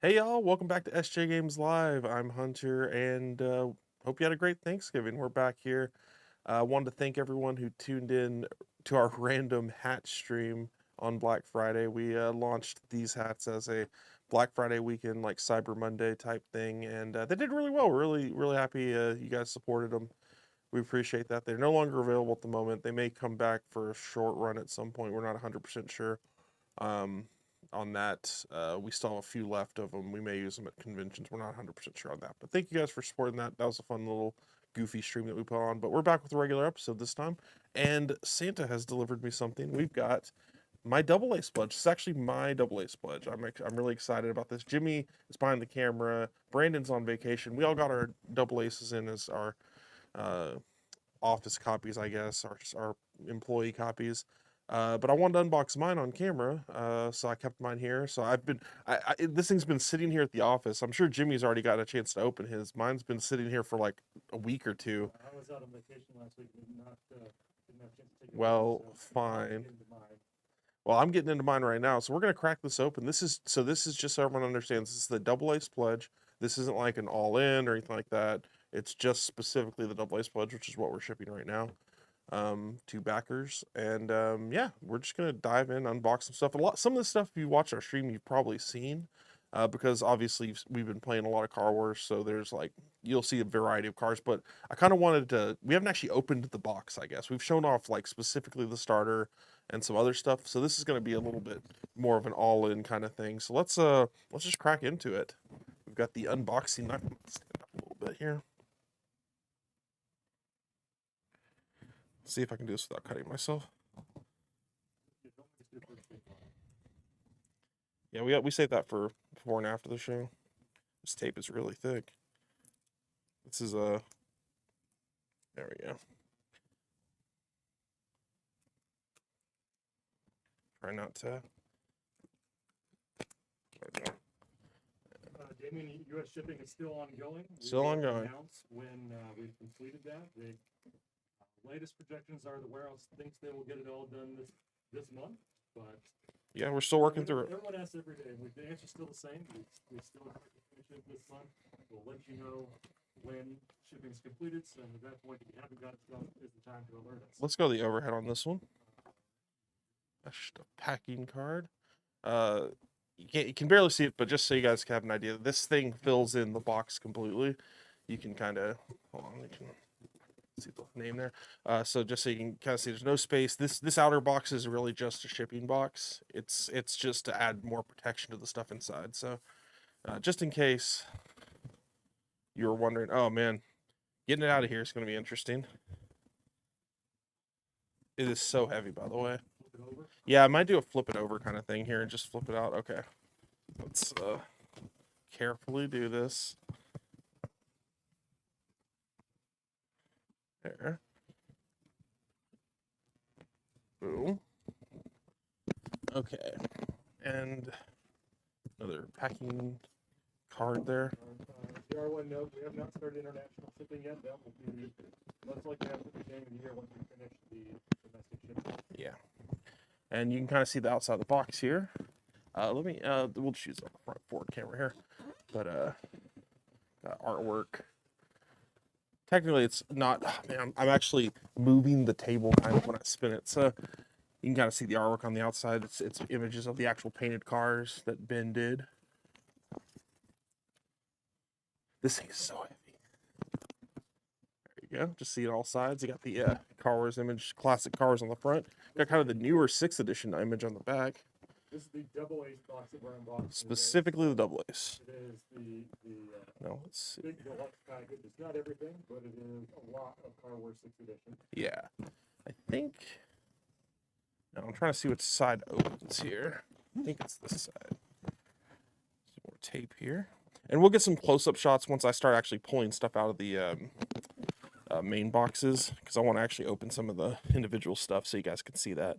Hey y'all, welcome back to SJGames Live. I'm Hunter and hope you had a great Thanksgiving. We're back here. I wanted to thank everyone who tuned in to our random hat stream on Black Friday. We launched these hats as a Black Friday weekend, like Cyber Monday type thing, and they did really well. We're really happy you guys supported them. We appreciate that. They're no longer available at the moment. They may come back for a short run at some point. We're not 100% sure. Um, on that. We still have a few left of them. We may use them at conventions. We're not 100% sure on that. But thank you guys for supporting that. That was a fun little goofy stream that we put on. But we're back with a regular episode this time. And Santa has delivered me something. We've got my double A spludge. It's actually my double A spludge. I'm really excited about this. Jimmy is behind the camera. Brandon's on vacation. We all got our double aces in as our uh, office copies, I guess, our employee copies. But I wanted to unbox mine on camera, so I kept mine here. So this thing's been sitting here at the office. I'm sure Jimmy's already got a chance to open his. Mine's been sitting here for like a week or two. I was out on vacation last week, didn't have a chance to take it with me, Well, so fine. into mine. Well, I'm getting into mine right now, so we're gonna crack this open. This is just so everyone understands. This is the double A pledge. This isn't like an all in or anything like that. It's just specifically the double A pledge, which is what we're shipping right now. To backers, and yeah, we're just gonna dive in, unbox some stuff. Some of the stuff, if you watch our stream, you've probably seen, because obviously we've been playing a lot of Car Wars, so there's like you'll see a variety of cars. But I kind of wanted to. We haven't actually opened the box. I guess we've shown off like specifically the starter and some other stuff. So this is gonna be a little bit more of an all-in kind of thing. So let's just crack into it. We've got the unboxing knife. Stand up a little bit here. See if I can do this without cutting myself. Yeah, we saved that for before and after the show. This tape is really thick. This is a. There we go. Try not to. Damien, U.S. shipping is still ongoing. Still ongoing. Announce when we've completed that. The latest projections are the warehouse thinks they will get it all done this month, but Yeah, we're still working through it. Everyone asks every day. The answer's still the same. We still expect to finish it this month. We'll let you know when shipping is completed. So at that point, if you haven't got it done, is the time to alert us. Let's go to the overhead on this one. That's just a packing card. You can barely see it, but just so you guys can have an idea, this thing fills in the box completely. You can kind of hold on. You can see the name there. So just so you can kind of see, there's no space. This outer box is really just a shipping box. It's just to add more protection to the stuff inside. So just in case you were wondering, oh man, getting it out of here is going to be interesting. It is so heavy, by the way. Yeah, I might do a flip it over kind of thing here and just flip it out. Okay, let's carefully do this. There. Boom. Okay, and another packing card there. DR1 note, we have not started international shipping yet. That will be most likely after the beginning of the year once we finish the domestic shipping. Yeah, and you can kind of see the outside of the box here. We'll just use the front forward camera here, but got artwork. Technically, it's not. Man, I'm actually moving the table kind of when I spin it, so you can kind of see the artwork on the outside. It's images of the actual painted cars that Ben did. This thing is so heavy. There you go. Just see it all sides. You got the Car Wars image, classic cars on the front. Got kind of the newer 6th edition image on the back. This is the double ace box that we're unboxing. Specifically the double ace. It is the No, let's see. big deluxe package. It's not everything, but it is a lot of Car Wars 6th edition. Yeah. I think. Now I'm trying to see which side opens here. I think it's this side. Some more tape here. And we'll get some close-up shots once I start actually pulling stuff out of the main boxes, because I want to actually open some of the individual stuff so you guys can see that.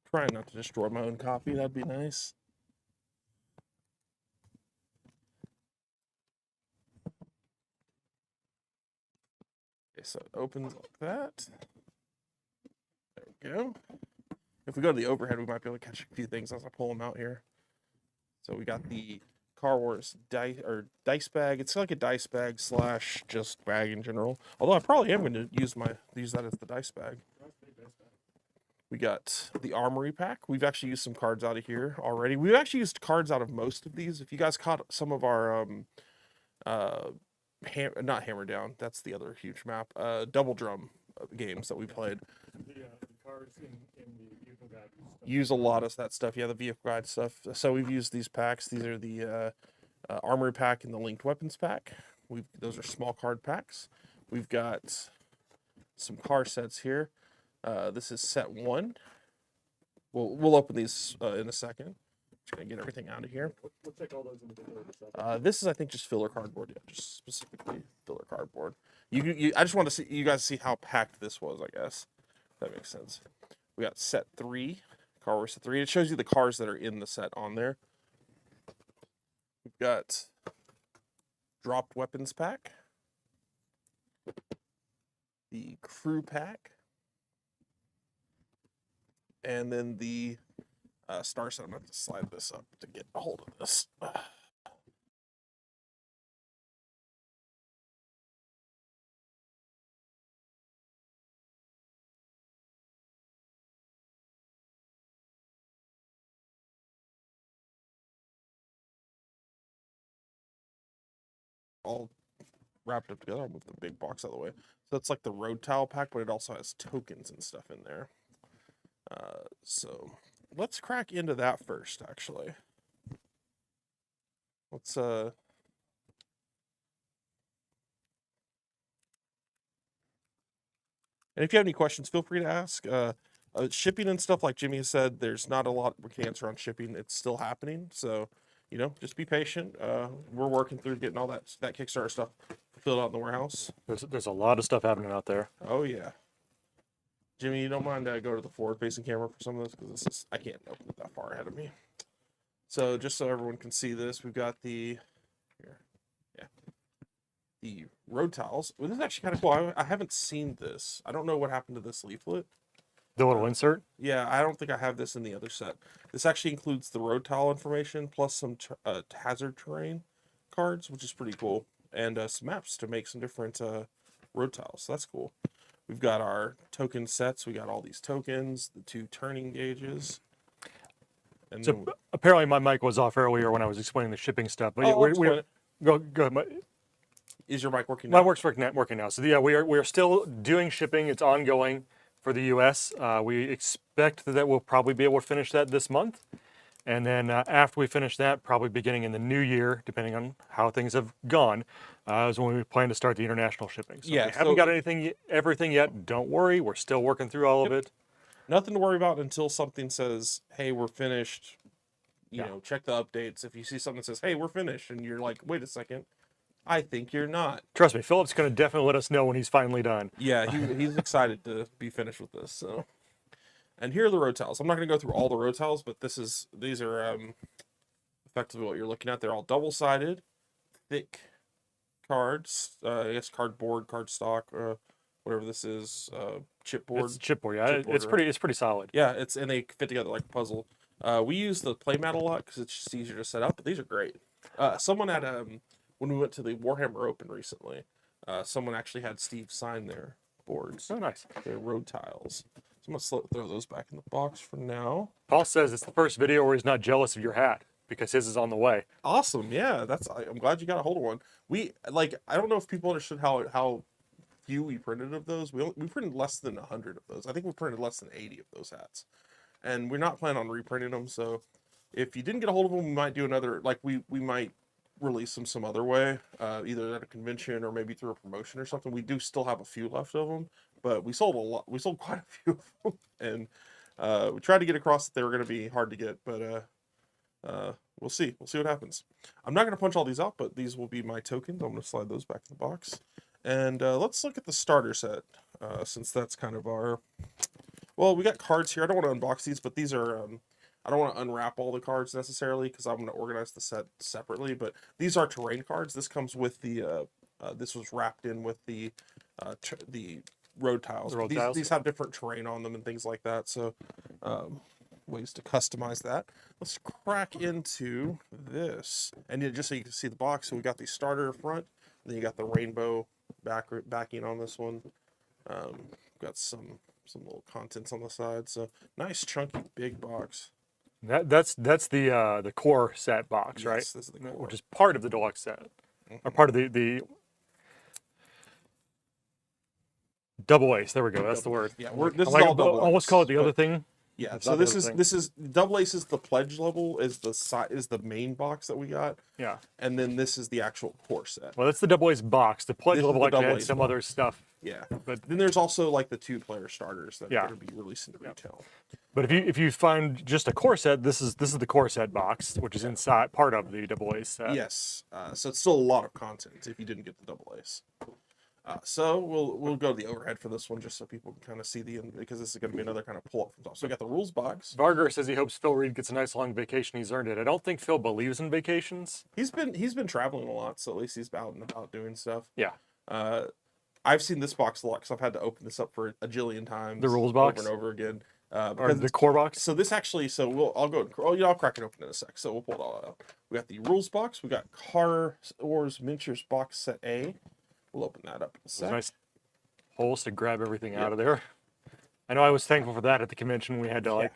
Trying not to destroy my own copy, that'd be nice. Okay, so it opens like that. There we go. If we go to the overhead, we might be able to catch a few things as I pull them out here. So we got the Car Wars dice bag. It's like a dice bag slash just bag in general. Although I probably am going to use that as the dice bag. We got the Armory Pack. We've actually used some cards out of here already. We've actually used cards out of most of these. If you guys caught some of our not Hammer Down, that's the other huge map. Double Drum games that we played. The cards in the vehicle guide Use a lot of that stuff. Yeah, the vehicle guide stuff. So we've used these packs. These are the Armory Pack and the Linked Weapons Pack. Those are small card packs. We've got some car sets here. This is set 1. We'll open these in a second. Just gonna get everything out of here. We'll check all those individually in a second. This is, I think, just filler cardboard. Yeah, just specifically filler cardboard. I just want to see you guys see how packed this was. I guess if that makes sense. We got set 3, Car Wars set 3. It shows you the cars that are in the set on there. We've got dropped weapons pack, the crew pack, and then the star set. I'm going to have to slide this up to get a hold of this. All wrapped up together. I'll move the big box out of the way. So it's like the road tile pack, but it also has tokens and stuff in there. So let's crack into that first, actually. Let's and if you have any questions, feel free to ask. Shipping and stuff, like Jimmy has said, there's not a lot we can answer on shipping. It's still happening, so just be patient. We're working through getting all that Kickstarter stuff filled out in the warehouse. There's a lot of stuff happening out there. Oh yeah, Jimmy, you don't mind go to the forward-facing camera for some of this, because I can't open it that far ahead of me. So just so everyone can see this, we've got the road tiles. Well, this is actually kind of cool. I haven't seen this. I don't know what happened to this leaflet. The little insert? Yeah, I don't think I have this in the other set. This actually includes the road tile information plus some hazard terrain cards, which is pretty cool, and some maps to make some different road tiles. So that's cool. We've got our token sets. We got all these tokens, the 2 turning gauges. And So then, apparently my mic was off earlier when I was explaining the shipping stuff. But yeah, I'll explain it. go ahead. Is your mic working My now? work's working now. So yeah, we are still doing shipping. It's ongoing for the U.S. We expect that we'll probably be able to finish that this month, and then after we finish that, probably beginning in the new year, depending on how things have gone, is when we plan to start the international shipping. So Yeah, if we haven't got everything yet. Don't worry, we're still working through all of it. Nothing to worry about until something says, "Hey, we're finished." Check the updates. If you see something that says, "Hey, we're finished," and you're like, "Wait a second, I think you're not." Trust me, Philip's going to definitely let us know when he's finally done. Yeah, he's excited to be finished with this. So, and here are the road tiles. I'm not going to go through all the road tiles, but these are effectively what you're looking at. They're all double-sided, thick cards. I guess cardboard, cardstock, whatever this is, chipboard. It's chipboard, yeah. Chipboard, It's pretty solid. Yeah, and they fit together like a puzzle. We use the playmat a lot because it's just easier to set up, but these are great. Someone had when we went to the Warhammer Open recently, someone actually had Steve sign their boards. Oh, nice. Their road tiles. So I'm gonna throw those back in the box for now. Paul says it's the first video where he's not jealous of your hat because his is on the way. Awesome, yeah. I'm glad you got a hold of one. I don't know if people understood how few we printed of those. We printed less than 100 of those. I think we printed less than 80 of those hats, and we're not planning on reprinting them. So if you didn't get a hold of them, we might do another. We might release them some other way, either at a convention or maybe through a promotion or something. We do still have a few left of them, but we sold a lot. We sold quite a few of them, and we tried to get across that they were going to be hard to get, but we'll see. We'll see what happens. I'm not going to punch all these out, but these will be my tokens. I'm going to slide those back in the box, and let's look at the starter set, since that's kind of our. Well, we got cards here. I don't want to unbox these, but these are. I don't want to unwrap all the cards necessarily because I'm going to organize the set separately, but these are terrain cards. This comes with the, this was wrapped in with the road tiles. The road tiles? These have different terrain on them and things like that. So ways to customize that. Let's crack into this, and just so you can see the box. So we got the starter front, and then you got the rainbow backing on this one. Got some little contents on the side. So nice chunky big box. That's the core set box, Yes, right? this is the core. Which is part of the deluxe set, or part of the double ace. There we go. That's the word. Yeah, I this is like all double. almost call it the but- other thing. Yeah, It's so not the this other is double ace is the pledge level is the main box that we got, Yeah. and then this is the actual core set. Well, that's the double ace box. The pledge This is level the actually double had ace some box. other stuff. Yeah, But then there's also like the 2-player starters that Yeah. are going to be released into retail. But if you find just a core set, this is the core set box, which is inside part of the double ace set. Yes, so it's still a lot of content if you didn't get the double ace. So we'll go to the overhead for this one just so people can kind of see because this is going to be another kind of pull up from top. So we got the rules box. Vargar says he hopes Phil Reed gets a nice long vacation. He's earned it. I don't think Phil believes in vacations. He's been traveling a lot, so at least he's out and about doing stuff. Yeah. I've seen this box a lot because I've had to open this up for a jillion times. The rules box? over and over again. Or Because the core box. so this actually, I'll crack it open in a sec. So we'll pull it all out. We got the rules box. We got Car Wars Miniatures box set A. We'll open that up in a There's sec. nice holes to grab everything out of there. I know I was thankful for that at the convention. We had to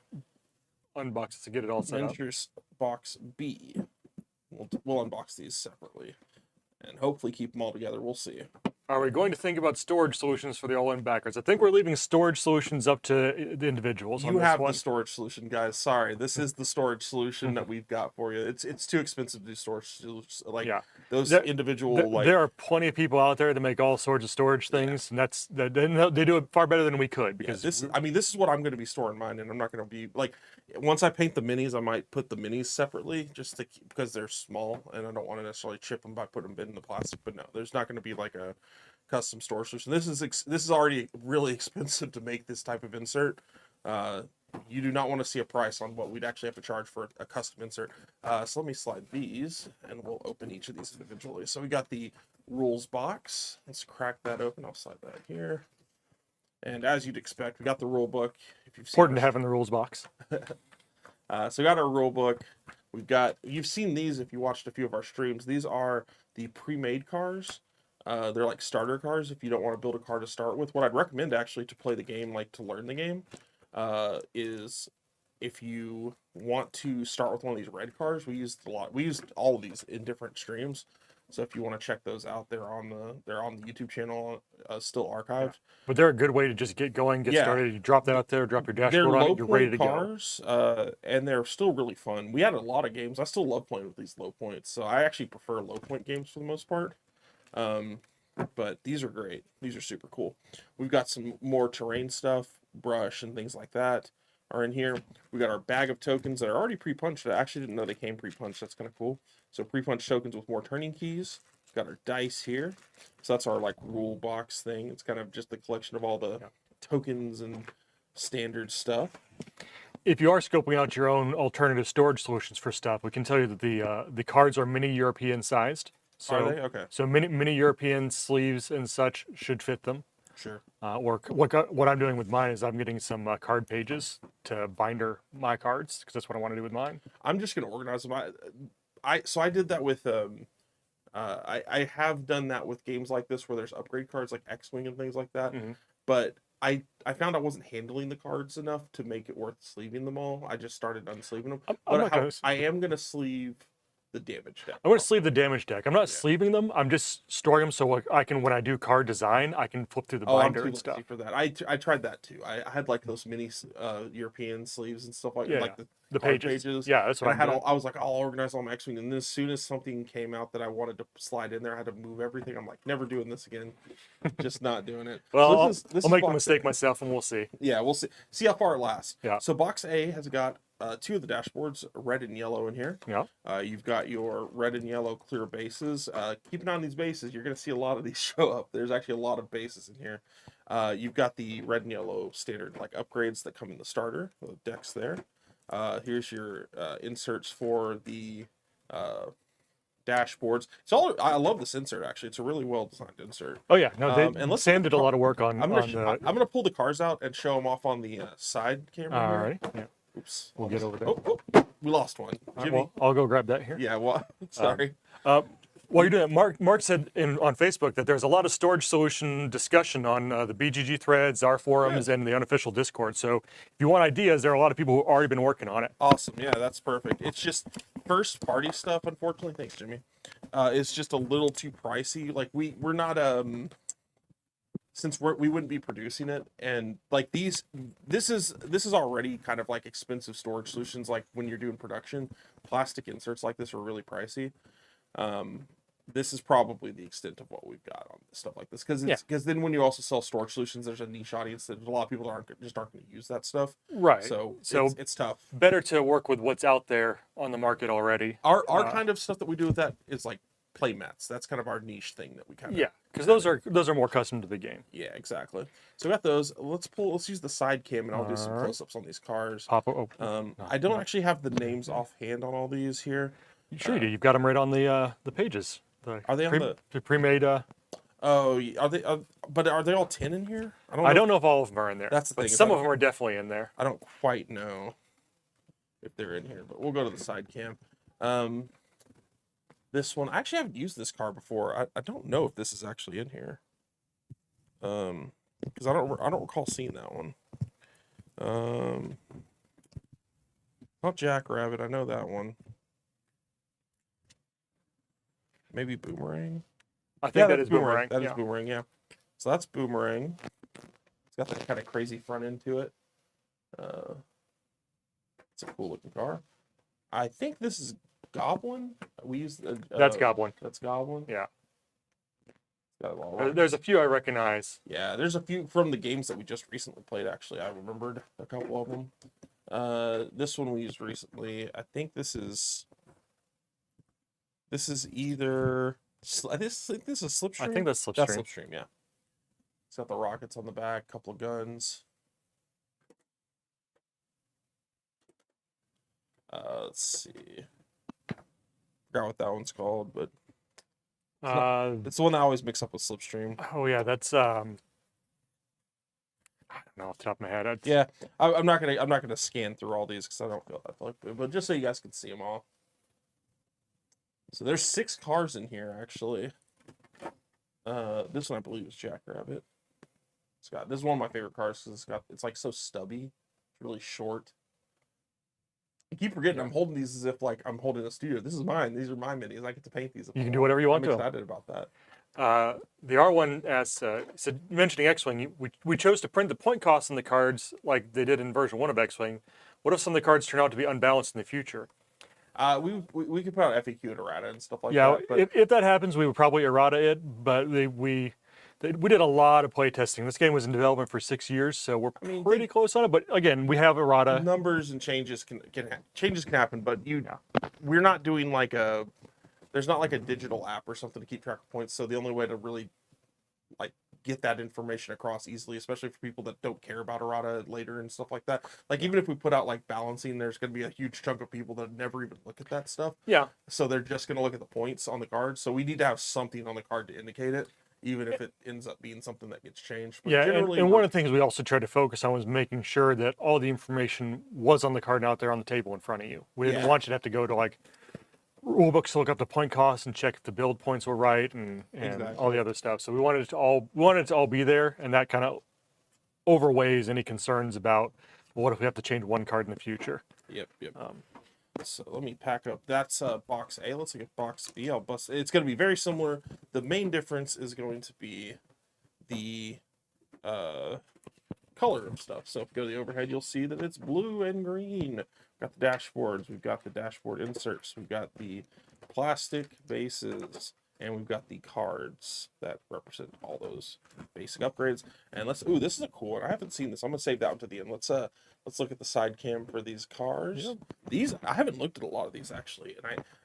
unbox it to get it all set up. Miniatures box B. We'll unbox these separately, and hopefully keep them all together. We'll see. Are we going to think about storage solutions for the all-in backers? I think we're leaving storage solutions up to the individuals. on You this have one. the storage solution, guys. Sorry, this is the storage solution that we've got for you. It's too expensive to do storage solutions. Like Yeah. those There- individual There are plenty of people out there that make all sorts of storage things, and they do it far better than we could because this is what I'm going to be storing mine in. I'm not going to be like once I paint the minis, I might put the minis separately just to because they're small and I don't want to necessarily chip them by putting them in the plastic. But no, there's not going to be like a custom storage solution. This is already really expensive to make this type of insert. You do not want to see a price on what we'd actually have to charge for a custom insert. So let me slide these and we'll open each of these individually. So we got the rules box. Let's crack that open. I'll slide that here. And as you'd expect, we got the rule book. If you've seen important to have in the rules box. so we got our rule book. You've seen these if you watched a few of our streams. These are the pre-made cars. They're like starter cars if you don't want to build a car to start with. What I'd recommend actually to play the game, like to learn the game, is if you want to start with one of these red cars. We used all of these in different streams. So if you want to check those out, they're on the YouTube channel, still archived. But they're a good way to just get going, get started. You drop that out there, drop your They're dashboard on low it, you're ready to point cars, and they're still really fun. We had a lot of games. I still love playing with these low points, so I actually prefer low point games for the most part. But these are great. These are super cool. We've got some more terrain stuff, brush and things like that are in here. We got our bag of tokens that are already pre-punched. I actually didn't know they came pre-punched. That's kind of cool. So pre-punched tokens with more turning keys. We've got our dice here. So that's our like rule box thing. It's kind of just the collection of all the tokens and standard stuff. If you are scoping out your own alternative storage solutions for stuff, we can tell you that the cards are mini European sized. So, Are they? Okay. So mini European sleeves and such should fit them. Sure. Or what I'm doing with mine is I'm getting some card pages to binder my cards because that's what I want to do with mine. I'm just gonna organize them. I did that with I have done that with games like this where there's upgrade cards like X-Wing and things like that. Mm-hmm. But I found I wasn't handling the cards enough to make it worth sleeving them all. I just started unsleeving them. I am gonna sleeve the damage deck. I'm going to sleeve the damage deck. I'm not sleeving them. I'm just storing them so I can, when I do card design, I can flip through the binder and stuff. For that. I tried that too. I had like those mini European sleeves and stuff like the pages. Yeah, that's what I was like, I'll organize all my X-Wing, and then as soon as something came out that I wanted to slide in there, I had to move everything. I'm like, never doing this again. Just not doing it. Well, so I'll make the mistake myself, and we'll see. Yeah, we'll see. See how far it lasts. Yeah. So box A has got two of the dashboards, red and yellow in here. Yeah. You've got your red and yellow clear bases. Keep an eye on these bases. You're going to see a lot of these show up. There's actually a lot of bases in here. You've got the red and yellow standard like upgrades that come in the starter. The decks there. Here's your inserts for the dashboards. It's all. I love this insert actually. It's a really well designed insert. Oh yeah, no, And let's Sam did a lot of work on I'm on gonna, the. I'm gonna pull the cars out and show them off on the side camera All here. right, yeah, Oops. we'll get over there. Oh, we lost one. All right, Jimmy. well, I'll go grab that here. Yeah. Well, sorry. While you're doing it, Mark said on Facebook that there's a lot of storage solution discussion on the BGG threads, our forums, and the unofficial Discord. So if you want ideas, there are a lot of people who have already been working on it. Awesome. Yeah, that's perfect. It's just first party stuff. Unfortunately, thanks, Jimmy. It's just a little too pricey. Like we're not since we wouldn't be producing it, and like this is already kind of like expensive storage solutions. Like when you're doing production, plastic inserts like this are really pricey. This is probably the extent of what we've got on stuff like this, because then when you also sell storage solutions, there's a niche audience that a lot of people aren't going to use that stuff. Right. So it's tough. Better to work with what's out there on the market already. Our kind of stuff that we do with that is like play mats. That's kind of our niche thing that we kind of because those are more custom to the game. Yeah, exactly. So we got those. Let's use the side cam and I'll do some close-ups on these cars. I don't actually have the names offhand on all these here. Sure you do. You've got them right on the pages. Are they on the pre-made? Oh, are they? But are they all 10 in here? I don't know if all of them are in there. That's the thing. But some of them are definitely in there. I don't quite know if they're in here, but we'll go to the side cam. This one, I actually haven't used this car before. I don't know if this is actually in here. Because I don't recall seeing that one. Not Jackrabbit. I know that one. Maybe Boomerang. I think that is Boomerang. That is Boomerang, yeah. So that's Boomerang. It's got that kind of crazy front end to it. It's a cool looking car. I think this is Goblin. We use that's Goblin. That's Goblin. Yeah. Got there's a few I recognize. Yeah, there's a few from the games that we just recently played. Actually, I remembered a couple of them. This one we used recently. I think this is either this is Slipstream. I think that's Slipstream. That's Slipstream, yeah. It's got the rockets on the back, couple of guns. Let's see. Forgot what that one's called, but it's the one that I always mix up with Slipstream. Oh yeah, that's I don't know off the top of my head. Yeah, I'm not gonna scan through all these because I don't feel like it, but just so you guys can see them all. So there's 6 cars in here actually. This one I believe is Jackrabbit. This is one of my favorite cars because it's like so stubby. It's really short. I keep forgetting I'm holding these as if like I'm holding a studio. This is mine. These are my minis. I get to paint these. You can do whatever you want to. I'm excited about that. The R1, as said, mentioning X-Wing, we chose to print the point costs on the cards like they did in version 1 of X-Wing. What if some of the cards turn out to be unbalanced in the future? We could put out FAQ and errata and stuff like that. Yeah, if that happens, we would probably errata it, but we did a lot of play testing. This game was in development for 6 years, so we're pretty close on it. But again, we have errata. Numbers and changes can happen, but we're not doing like there's not like a digital app or something to keep track of points. So the only way to really like get that information across easily, especially for people that don't care about errata later and stuff like that. Like even if we put out like balancing, there's going to be a huge chunk of people that never even look at that stuff. Yeah. So they're just going to look at the points on the card. So we need to have something on the card to indicate it, even if it ends up being something that gets changed. But yeah, and one of the things we also tried to focus on was making sure that all the information was on the card and out there on the table in front of you. We didn't want you to have to go to like rulebooks to look up the point costs and check if the build points were right and all the other stuff. So we wanted it to all be there, and that kind of overweighs any concerns about what if we have to change one card in the future. Yep. So let me pack up. That's box A. Let's look at box B. I'll bust. It's going to be very similar. The main difference is going to be the color of stuff. So if you go to the overhead, you'll see that it's blue and green. We've got the dashboards. We've got the dashboard inserts. We've got the plastic bases. And we've got the cards that represent all those basic upgrades. And this is a cool one. I haven't seen this. I'm gonna save that one to the end. Let's look at the side cam for these cars. Yep. I haven't looked at a lot of these actually.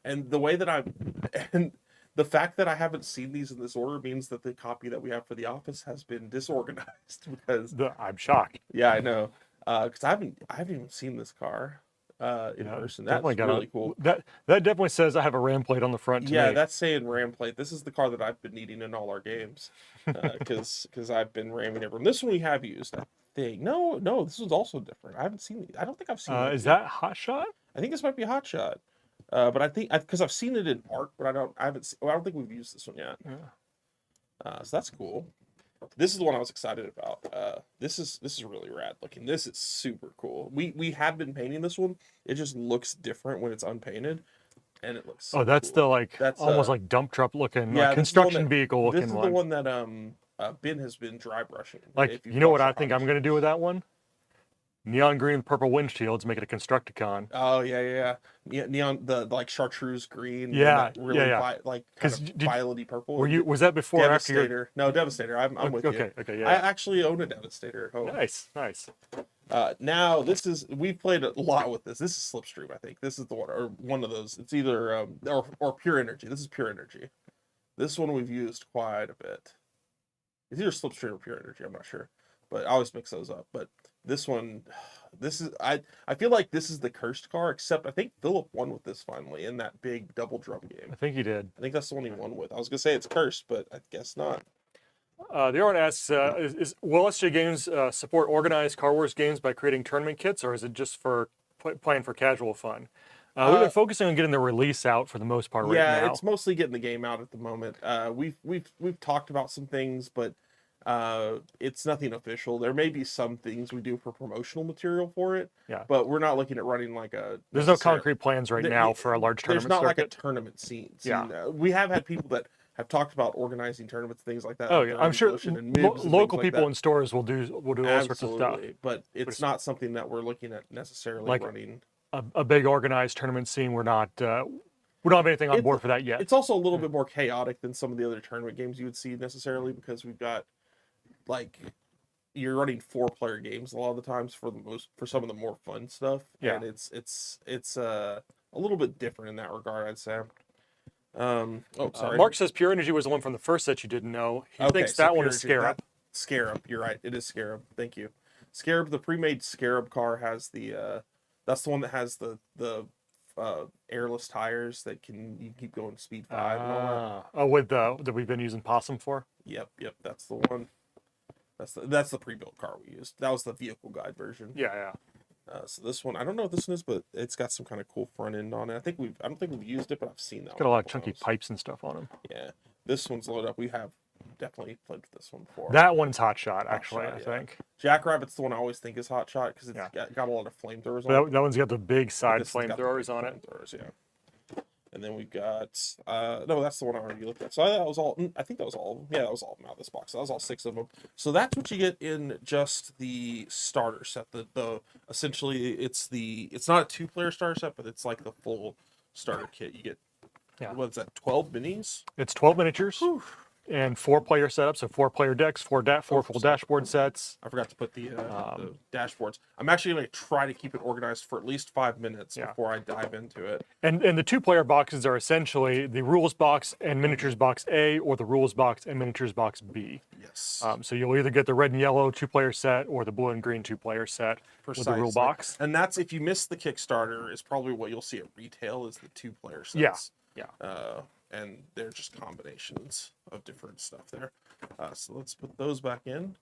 And the fact that I haven't seen these in this order means that the copy that we have for the office has been disorganized because I'm shocked. Yeah, I know. Because I haven't even seen this car. in Yeah, person. That's definitely got really cool. That definitely says I have a RAM plate on the front to Yeah, me. that's saying ram plate. This is the car that I've been needing in all our games, because I've been ramming everyone. This one we have used, I think. No, this one's also different. I haven't seen it. I don't think I've seen it. Is that Hot Shot? I think this might be a hot shot. But I think because I've seen it in art, but I haven't. Well, I don't think we've used this one yet. Yeah. So that's cool. This is the one I was excited about. This is really rad looking. This is super cool. We have been painting this one. It just looks different when it's unpainted, and it looks. So Oh, that's cool. the like That's almost like dump truck looking, yeah, like this is the one construction that- vehicle This looking is the one. one that Ben has been dry brushing. Like, if you've you know what watched I think our I'm gonna do with that one? Neon green with purple windshields, make it a Constructicon. Oh yeah. Neon the like chartreuse green. and Yeah, that really yeah. like kind 'Cause of did- violety purple. Was that before or after your? Devastator? No, Devastator. I'm with you. Okay, I yeah. actually own a Devastator at home. Nice. Now we've played a lot with this. This is Slipstream, I think. This is the one or one of those. It's either or Pure Energy. This is Pure Energy. This one we've used quite a bit. It's either Slipstream or Pure Energy. I'm not sure, but I always mix those up. But this one, I feel like this is the cursed car. Except I think Philip won with this finally in that big double drum game. I think you did. I think that's the one he won with. I was gonna say it's cursed, but I guess not. The Aaron asks, will SJGames support organized Car Wars games by creating tournament kits, or is it just for playing for casual fun? We've been focusing on getting the release out for the most part right now. Yeah, it's mostly getting the game out at the moment. We've talked about some things, but it's nothing official. There may be some things we do for promotional material for it. Yeah. But we're not looking at running like a. There's no concrete plans right now for a large tournament There's not circuit. like a tournament scene. Yeah. We have had people that have talked about organizing tournaments, things like that. Oh like yeah, the I'm sure Revolution and Mibs and local things like people that. in stores will do all sorts of stuff. But it's not something that we're looking at necessarily Like, running. A big organized tournament scene. We don't have anything on board for that yet. It's also a little bit more chaotic than some of the other tournament games you would see necessarily because we've got like you're running 4-player games a lot of the times for some of the more fun stuff. Yeah. And it's a little bit different in that regard, I'd say. Sorry. Mark says Pure Energy was the one from the first set you didn't know. He thinks that one is Scarab. Scarab, you're right. It is Scarab. Thank you. Scarab, the pre-made Scarab car has that's the one that has the airless tires that you can keep going speed 5 and all that. With that we've been using Possum for. Yep, that's the one. That's the pre-built car we used. That was the vehicle guide version. Yeah. So this one, I don't know what this one is, but it's got some kind of cool front end on it. I don't think we've used it, but I've seen that. It's got a lot of chunky pipes and stuff on them. Yeah, this one's loaded up. We have definitely played with this one before. That one's Hot Shot, actually. Shot, I think. Jackrabbit's the one I always think is Hot Shot because it's got a lot of flamethrowers on it. That one's got the big side This has got the flamethrowers big on it. flamethrowers, yeah. And then we've got no, that's the one I already looked at. So that was all. I think that was all of them. Yeah, that was all of them out of this box. That was all 6 of them. So that's what you get in just the starter set. The essentially it's not a 2-player starter set, but it's like the full starter kit. You get what's that? 12 minis. It's 12 miniatures. Whew. And 4-player setup, so 4-player decks, four full dashboard sets. I forgot to put the dashboards. I'm actually going to try to keep it organized for at least 5 minutes before I dive into it. And the 2-player boxes are essentially the rules box and miniatures box A, or the rules box and miniatures box B. Yes. So you'll either get the red and yellow 2-player set or the blue and green 2-player set with the rule box. And that's, if you miss the Kickstarter, is probably what you'll see at retail is the 2-player sets. Yeah. And they're just combinations of different stuff there. So let's put those back in.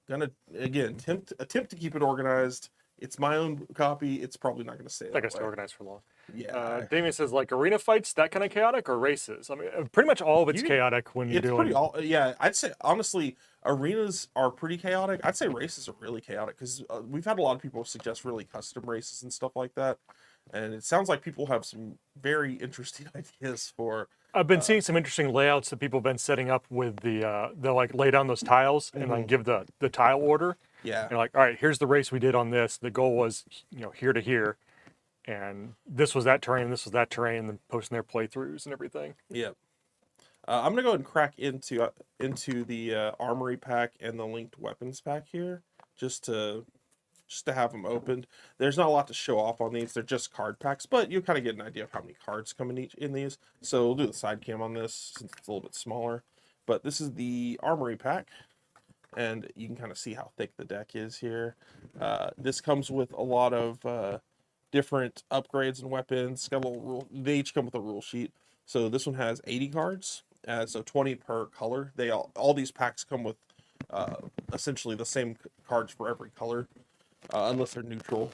Gonna again attempt to keep it organized. It's my own copy. It's probably not going to stay that I guess way. they're organized for long. Yeah. Damien says, like arena fights, that kind of chaotic, or races? I mean, pretty much all of it's chaotic when you're doing. Yeah, I'd say honestly, arenas are pretty chaotic. I'd say races are really chaotic because we've had a lot of people suggest really custom races and stuff like that, and it sounds like people have some very interesting ideas for. I've been seeing some interesting layouts that people have been setting up with they'll like lay down those tiles and like give the tile order. Yeah. And like, all right, here's the race we did on this. The goal was, here to here. And this was that terrain, this was that terrain, and then posting their playthroughs and everything. Yep. I'm gonna go ahead and crack into the Armory Pack and the linked weapons pack here, just to have them opened. There's not a lot to show off on these. They're just card packs, but you kind of get an idea of how many cards come in these. So we'll do the side cam on this since it's a little bit smaller. But this is the Armory Pack, and you can kind of see how thick the deck is here. This comes with a lot of different upgrades and weapons. It's got a little rule. They each come with a rule sheet. So this one has 80 cards, so 20 per color. They all these packs come with essentially the same cards for every color, unless they're neutral.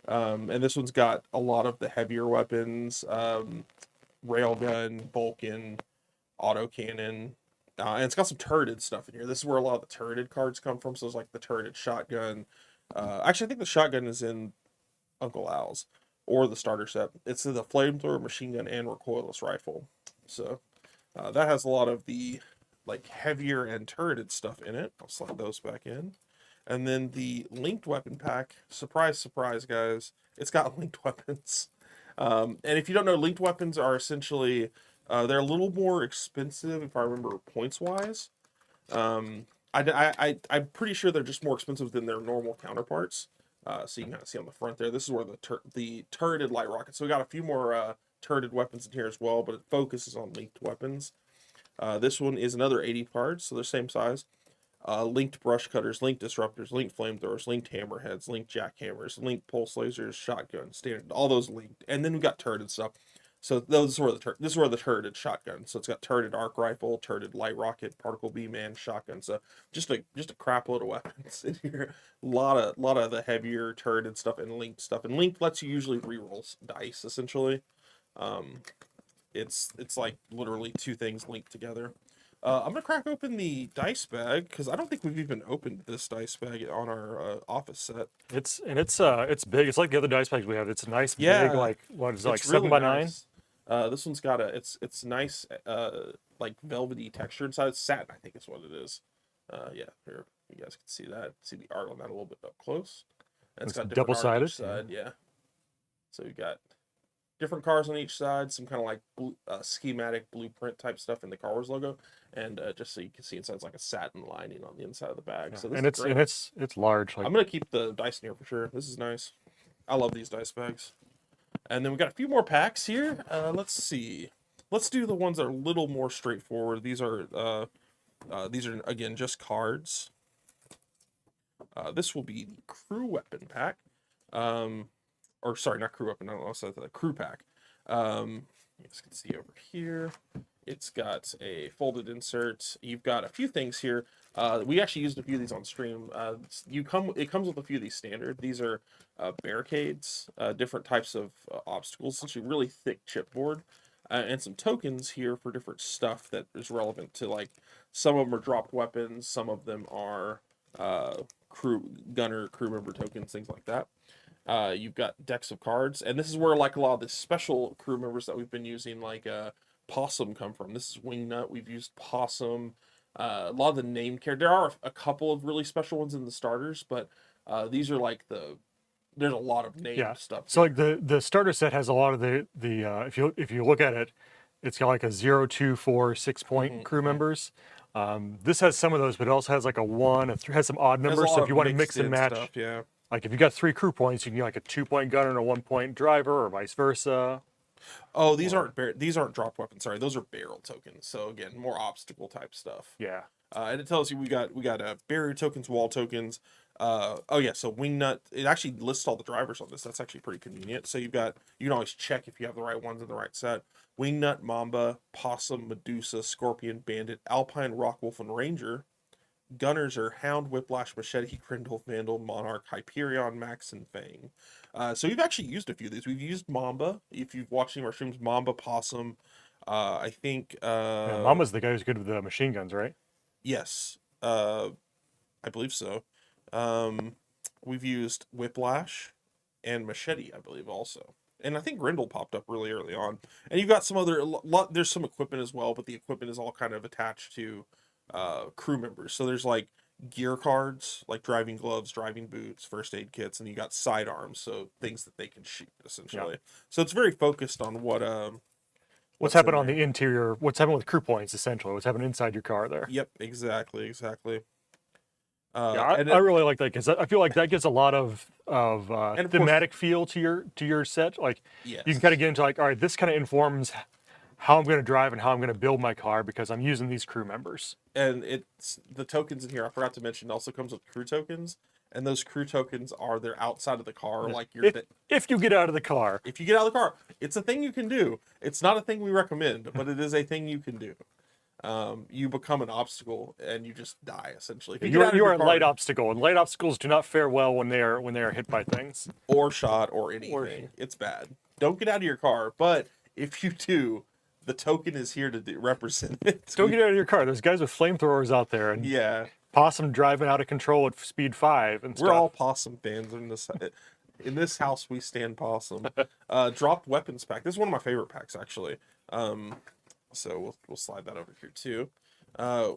And this one's got a lot of the heavier weapons, railgun, Vulcan, autocannon, and it's got some turreted stuff in here. This is where a lot of the turreted cards come from. So it's like the turreted shotgun. Actually, I think the shotgun is in Uncle Al's or the starter set. It's the flamethrower, machine gun, and recoilless rifle. So that has a lot of the like heavier and turreted stuff in it. I'll slide those back in. And then the linked weapon pack, surprise, surprise, guys, it's got linked weapons. And if you don't know, linked weapons are essentially, they're a little more expensive, if I remember, points-wise. I'm pretty sure they're just more expensive than their normal counterparts. So you can kind of see on the front there, this is where the turreted light rockets. So we got a few more turreted weapons in here as well, but it focuses on linked weapons. This one is another 80 cards, so they're same size. Linked brush cutters, linked disruptors, linked flamethrowers, linked hammerheads, linked jackhammers, linked pulse lasers, shotguns, standard, all those linked. And then we got turreted stuff. So those are this is where the turreted shotgun. So it's got turreted arc rifle, turreted light rocket, particle beam, and shotgun. So just a crap load of weapons in here. A lot of the heavier turreted stuff and linked stuff. And linked lets you usually reroll dice essentially. It's like literally two things linked together. I'm gonna crack open the dice bag because I don't think we've even opened this dice bag on our office set. It's big. It's like the other dice bags we have. It's a nice Yeah, big, like what is it, like it's really 7x9? nice. This one's got it's nice like velvety texture inside. It's satin, I think is what it is. Yeah, here you guys can see that. See the art on that a little bit up close. And it's got different art on each side. Yeah. So you got different cars on each side, some kind of like schematic blueprint type stuff in the Car Wars logo, and just so you can see inside, it's like a satin lining on the inside of the bag. Yeah. So this and is great. it's large. Like, I'm gonna keep the dice in here for sure. This is nice. I love these dice bags. And then we got a few more packs here. Let's see. Let's do the ones that are a little more straightforward. These are again just cards. This will be the crew weapon pack. Or sorry, not crew weapon. I don't know. So the crew pack. You guys can see over here. It's got a folded insert. You've got a few things here. We actually used a few of these on stream. It comes with a few of these standard. These are barricades, different types of obstacles, essentially really thick chipboard, and some tokens here for different stuff that is relevant to, like, some of them are dropped weapons, some of them are crew member tokens, things like that. You've got decks of cards, and this is where like a lot of the special crew members that we've been using, like Possum, come from. This is Wingnut. We've used Possum. A lot of the named characters. There are a couple of really special ones in the starters, but these are like there's a lot of named stuff. So like the starter set has a lot of the if you look at it, it's got like a 0, 2, 4, 6 point crew members. This has some of those, but it also has like a 1, a 3, has some odd numbers. So if you want to mix and match stuff, yeah. Like if you got 3 crew points, you can get like a 2-point gunner and a 1-point driver, or vice versa. Oh, these aren't dropped weapons. Sorry, those are barrel tokens. So again, more obstacle type stuff. Yeah. And it tells you we got barrier tokens, wall tokens. Oh yeah, so Wingnut. It actually lists all the drivers on this. That's actually pretty convenient. So you can always check if you have the right ones in the right set. Wingnut, Mamba, Possum, Medusa, Scorpion, Bandit, Alpine, Rockwolf, and Ranger. Gunners are Hound, Whiplash, Machete, Grindel, Vandal, Monarch, Hyperion, Max, and Fang. So we've actually used a few of these. We've used Mamba. If you've watched any of our streams, Mamba, Possum. I think... yeah, Mamba's the guy who's good with the machine guns, right? Yes. I believe so. We've used Whiplash and Machete, I believe, also. And I think Grindel popped up really early on. And you've got some other... there's some equipment as well, but the equipment is all kind of attached to crew members. So there's like gear cards, like driving gloves, driving boots, first aid kits, and you got sidearms, so things that they can shoot essentially. Yeah. So it's very focused on what's happening on the interior, what's happening with crew points essentially, what's happening inside your car there. Yep, exactly. Yeah, I really like that because I feel like that gives a lot of thematic feel to your set. Like, yes. You can kind of get into like, all right, this kind of informs how I'm going to drive and how I'm going to build my car because I'm using these crew members. And it's the tokens in here, I forgot to mention, also comes with crew tokens. and those crew tokens are they're outside of the car, like If you get out of the car. if you get out of the car, it's a thing you can do. It's not a thing we recommend, but it is a thing you can do. You become an obstacle and you just die essentially. If you get out of You your are a car, light obstacle, and light obstacles do not fare well when they are hit by things. or shot or anything. It's bad. Don't get out of your car, but if you do, the token is here to represent it. Don't get out of your car. There's guys with flamethrowers out there, and Yeah, possum driving out of control at speed 5 and stuff. we're all possum fans in this. In this house, we stand possum. Dropped weapons pack. This is one of my favorite packs, actually. So we'll slide that over here too.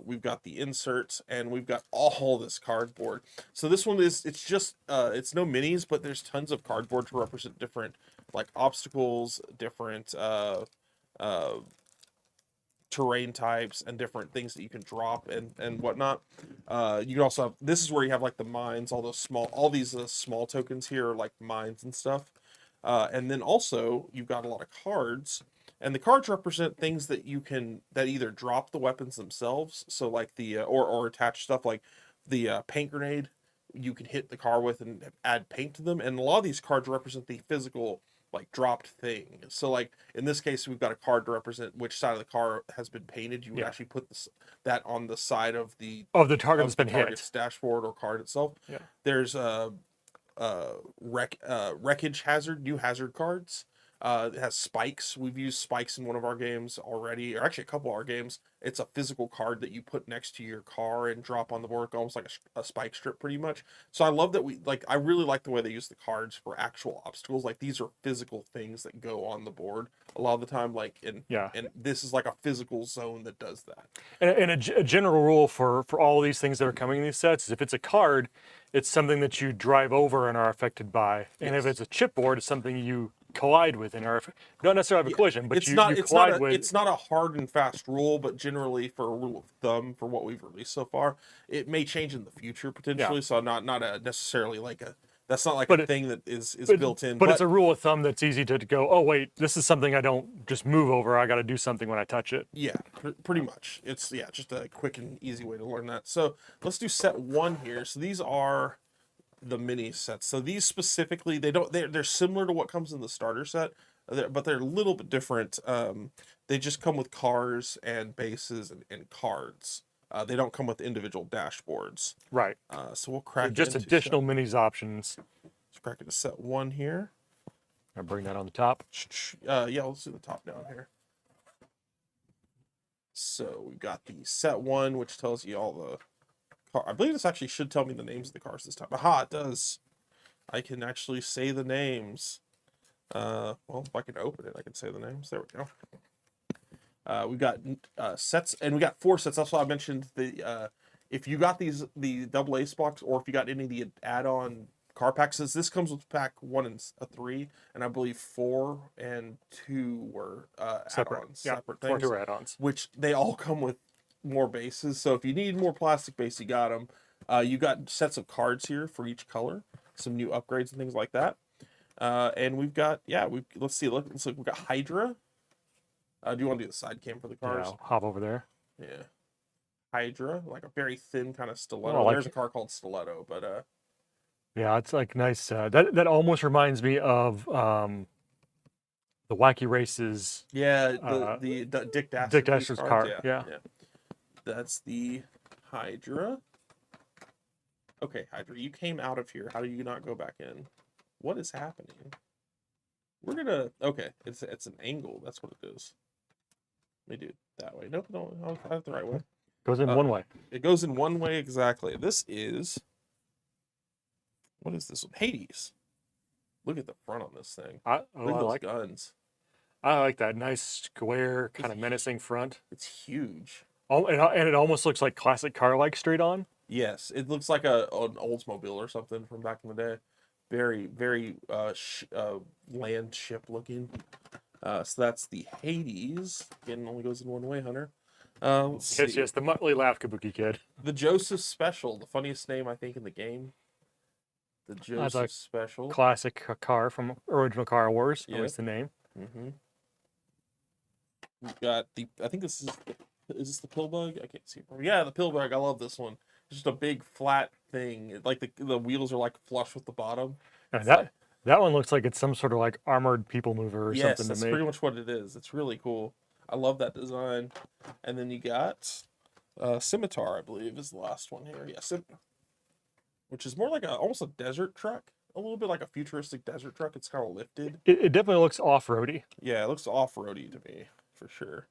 We've got the inserts, and we've got all this cardboard. So this one it's just it's no minis, but there's tons of cardboard to represent different like obstacles, different terrain types, and different things that you can drop and whatnot. You can also have, this is where you have like the mines, all these small tokens here are like mines and stuff. And then also you've got a lot of cards, and the cards represent things that you can that either drop the weapons themselves, so like the or attach stuff like the paint grenade you can hit the car with and add paint to them, and a lot of these cards represent the physical like dropped thing. So like in this case we've got a card to represent which side of the car has been painted. You would actually put that on the side of the target that's been hit, dashboard or card itself. Yeah. There's wreckage hazard, new hazard cards. It has spikes. We've used spikes in one of our games already, or actually a couple of our games. It's a physical card that you put next to your car and drop on the board, almost like a spike strip, pretty much. So I love that I really like the way they use the cards for actual obstacles. Like these are physical things that go on the board a lot of the time. And this is like a physical zone that does that. And a general rule for all these things that are coming in these sets is if it's a card, it's something that you drive over and are affected by. And if it's a chipboard, it's something you collide with and are not necessarily have a collision, but you collide with. It's not a hard and fast rule, but generally for a rule of thumb for what we've released so far, it may change in the future potentially. Yeah. So not necessarily like that's not like a thing that is built in. But it's a rule of thumb that's easy to go, oh wait, this is something I don't just move over. I got to do something when I touch it. Yeah, pretty much. It's just a quick and easy way to learn that. So let's do set 1 here. So these are the mini sets. So these specifically, they're similar to what comes in the starter set, but they're a little bit different. They just come with cars and bases and cards. They don't come with individual dashboards. Right. So we'll crack just additional minis options. Let's crack into set 1 here. I bring that on the top. Yeah, let's do the top down here. So we've got the set 1, which tells you all the. I believe this actually should tell me the names of the cars this time. Aha, it does. I can actually say the names. Well, if I can open it, I can say the names. There we go. We've got sets, and we got 4 sets. That's why I mentioned if you got the double ace box, or if you got any of the add-on car packs. This comes with pack 1 and 3, and I believe 4 and 2 were add-ons, separate things. 4 2 add-ons, which they all come with more bases. So if you need more plastic base, you got them. You got sets of cards here for each color, some new upgrades and things like that. And we've got let's see. Looks like we've got Hydra. Do you want to do the side cam for the cars? Yeah, I'll hop over there. Yeah, Hydra, like a very thin kind of stiletto. There's a car called Stiletto, but yeah, it's like nice. That almost reminds me of the Wacky Races. Yeah, the Dick Dastard's car. Yeah. That's the Hydra. Okay, Hydra, you came out of here. How do you not go back in? What is happening? We're gonna. Okay, it's an angle. That's what it is. Let me do it that way. Nope, no, I have the right way. Goes in one way. It goes in one way exactly. This is. What is this one? Hades. Look at the front on this thing. Look at those guns. I like that nice square kind of menacing front. It's huge. Oh, and it almost looks like classic car, like straight on. Yes, it looks like an Oldsmobile or something from back in the day. Very, very land ship looking. So that's the Hades. Again, it only goes in one way, Hunter. Yes, the Muttley Laugh Kabuki Kid. The Joseph Special, the funniest name I think in the game. The Joseph Special. Classic car from original Car Wars. Yep. Always the name. Mm-hmm. We've got I think this is this the Pillbug? I can't see it. Yeah, the Pillbug. I love this one. just a big flat thing. Like the wheels are like flush with the bottom. And It's that like, that one looks like it's some sort of like armored people mover or yes, something to that's me. pretty much what it is. It's really cool. I love that design. And then you got Scimitar, I believe, is the last one here. Yeah, which is more like almost a desert truck. A little bit like a futuristic desert truck. It's kind of lifted. It definitely looks off-roady. Yeah, it looks off-roady to me, for sure.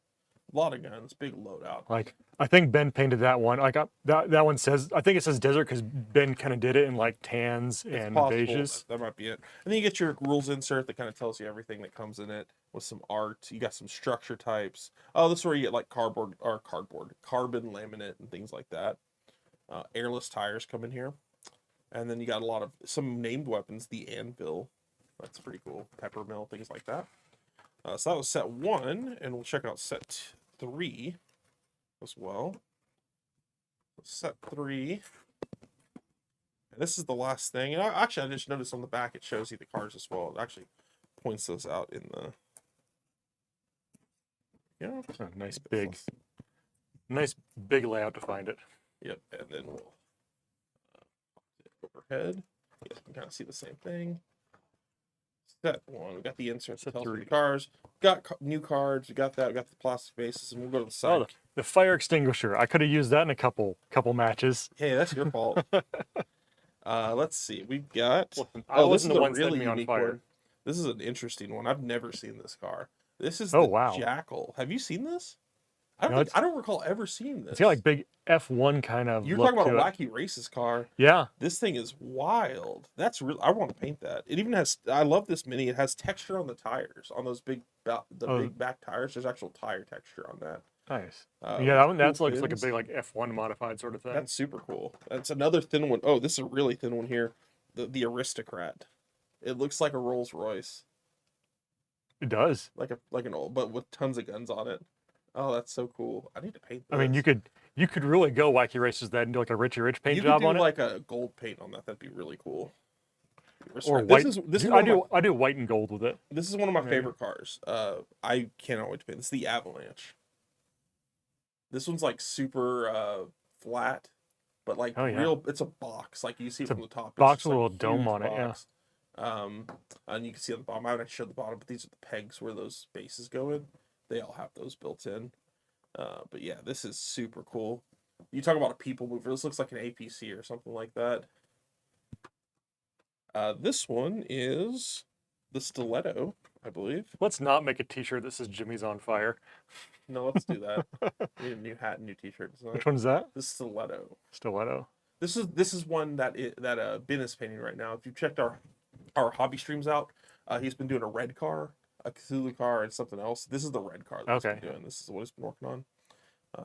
A lot of guns, big loadout. Like I think Ben painted that one. Like that one says, I think it says desert because Ben kind of did it in like tans It's and possible. beiges. That might be it. And then you get your rules insert that kind of tells you everything that comes in it with some art. You got some structure types. Oh, this is where you get like carbon laminate and things like that. Airless tires come in here. And then you got some named weapons, the anvil. That's pretty cool. Peppermill, things like that. So that was set 1, and we'll check out set 3 as well. Set 3. And this is the last thing. And I just noticed on the back it shows you the cars as well. It actually points those out in the... Yeah. Oh, nice big layout to find it. Yep, and then we'll overhead. Yeah, you can kind of see the same thing. Set 1, we got the insert that tells you the cars. Got new cards, we got that, we got the plastic bases, and we'll go to the side. Oh, the fire extinguisher. I could have used that in a couple matches. Hey, that's your fault. Let's see, we've got... Listen, oh, I this is wasn't the a one setting really me on unique fire. one. This is an interesting one. I've never seen this car. This is Oh, the wow. Jackal. Have you seen this? No, I don't recall ever seeing this. It's got like big F1 kind of You're look talking about a to it. wacky races car. Yeah. This thing is wild. That's real. I want to paint that. It even has. I love this mini. It has texture on the tires, on those big back tires. There's actual tire texture on that. Nice. Uh, Yeah, that one, that's cool like a fins. big like F1 modified sort of thing. That's super cool. That's another thin one. Oh, this is a really thin one here. The Aristocrat. It looks like a Rolls Royce, It does. like an old, but with tons of guns on it. Oh, that's so cool. I need to paint this. I mean, you could really go wacky races that and do like a Richie Rich paint You job could do on it. like a gold paint on that. That'd be really cool. Or This white. is I one of I do white and gold with it. This is one of my Yeah. favorite cars. I cannot wait to paint. This is the Avalanche. This one's like super flat, but like Oh, yeah. real. It's a box. Like you see it It's a from the top. box just with a like little dome huge on it, yeah. box. And you can see on the bottom. I haven't actually showed the bottom, but these are the pegs where those bases go in. They all have those built in. But yeah, this is super cool. You talk about a people mover. This looks like an APC or something like that. This one is the Stiletto, I believe. Let's not make a T-shirt that says Jimmy's on fire. No, let's do that. We need a new hat and new T-shirt design. Which one is that? This Stiletto. Stiletto. This is one that Ben is painting right now. If you checked our hobby streams out, he's been doing a red car, a Cthulhu car, and something else. This is the red car that he's Okay. been doing. This is what he's been working on.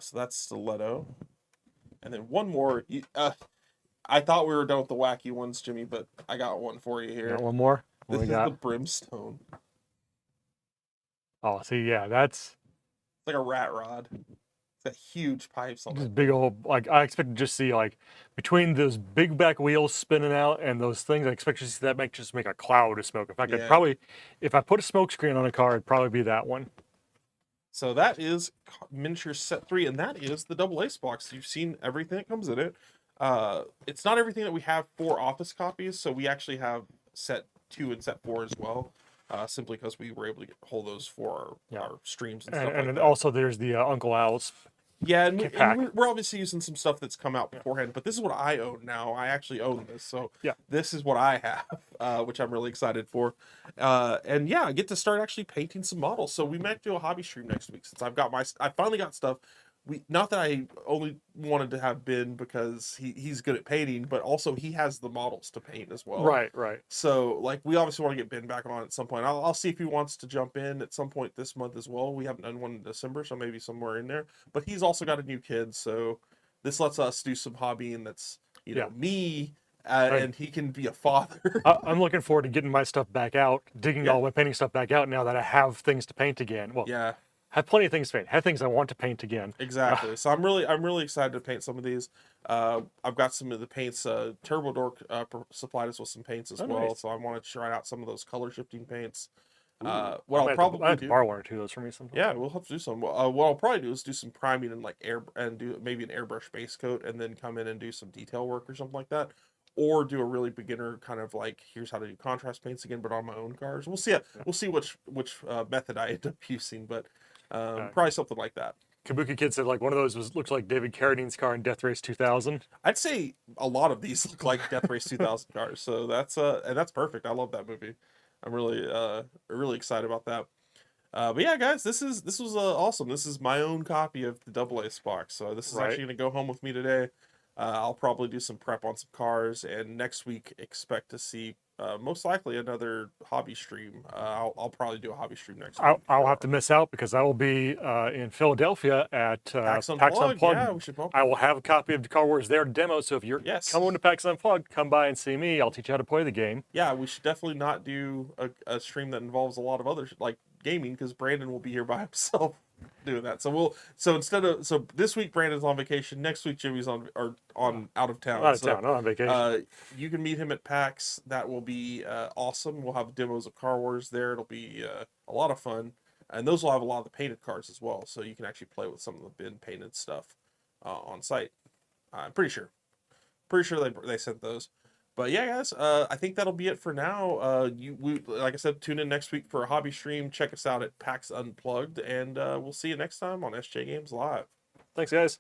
So that's Stiletto. And then one more. I thought we were done with the wacky ones, Jimmy, but I got one for you here. Got one more. What This we is got? the Brimstone. It's Oh, see, yeah, that's like a rat rod. It's got huge pipes on it. just big old. Like I expect to just see like between those big back wheels spinning out and those things. I expect to see that just make a cloud of smoke. In fact, Yeah. I'd probably, if I put a smoke screen on a car, it'd probably be that one. So that is miniature set 3, and that is the double ace box. You've seen everything that comes in it. It's not everything that we have for office copies, so we actually have set 2 and set 4 as well. Simply because we were able to hold those for our streams and stuff like And that. also there's the Uncle Al's. Yeah, and, pack. we're obviously using some stuff that's come out beforehand, but this is what I own now. I actually own this, so Yeah. this is what I have, which I'm really excited for. And yeah, I get to start actually painting some models. So we might do a hobby stream next week since I finally got stuff. Not that I only wanted to have Ben because he's good at painting, but also he has the models to paint as well. Right. So, like, we obviously want to get Ben back on at some point. I'll see if he wants to jump in at some point this month as well. We haven't done one in December, so maybe somewhere in there. But he's also got a new kid, so this lets us do some hobbying that's, me, and he can be a father. I'm looking forward to getting my stuff back out, digging all my painting stuff back out now that I have things to paint again. Well, Yeah, have plenty of things to paint. Have things I want to paint again. exactly. So I'm really excited to paint some of these. I've got some of the paints. Turbo Dork supplied us with some paints as Oh, well, nice. so I wanted to try out some of those color shifting paints. Ooh, What I'll I probably have to do, borrow one or two of those from you sometime. yeah, we'll have to do some. What I'll probably do is do some priming and like air and do maybe an airbrush base coat, and then come in and do some detail work or something like that, or do a really beginner kind of like here's how to do contrast paints again, but on my own cars. We'll see. We'll see which method I end up using, but probably something like that. Kabuki Kid said like one of those looks like David Carradine's car in Death Race 2000. I'd say a lot of these look like Death Race 2000 cars, so that's and that's perfect. I love that movie. I'm really excited about that. But yeah, guys, this was awesome. This is my own copy of the Double Ace box, so this is Right. actually gonna go home with me today. I'll probably do some prep on some cars, and next week expect to see most likely another hobby stream. I'll probably do a hobby stream next week. I'll have to miss out because I will be in Philadelphia at PAX PAX Unplugged. Unplugged. Yeah, we should both. I will have a copy of the Car Wars there to demo. So if you're Yes. coming to PAX Unplugged, come by and see me. I'll teach you how to play the game. Yeah, we should definitely not do a stream that involves a lot of other like gaming because Brandon will be here by himself doing that. So this week Brandon's on vacation. Next week Jimmy's on out of town. Out of town, not on vacation. You can meet him at PAX. That will be awesome. We'll have demos of Car Wars there. It'll be a lot of fun, and those will have a lot of the painted cars as well. So you can actually play with some of the bin painted stuff on site. I'm pretty sure they sent those. But yeah, guys, I think that'll be it for now. Like I said, tune in next week for a hobby stream. Check us out at PAX Unplugged, and we'll see you next time on SJ Games Live. Thanks, guys.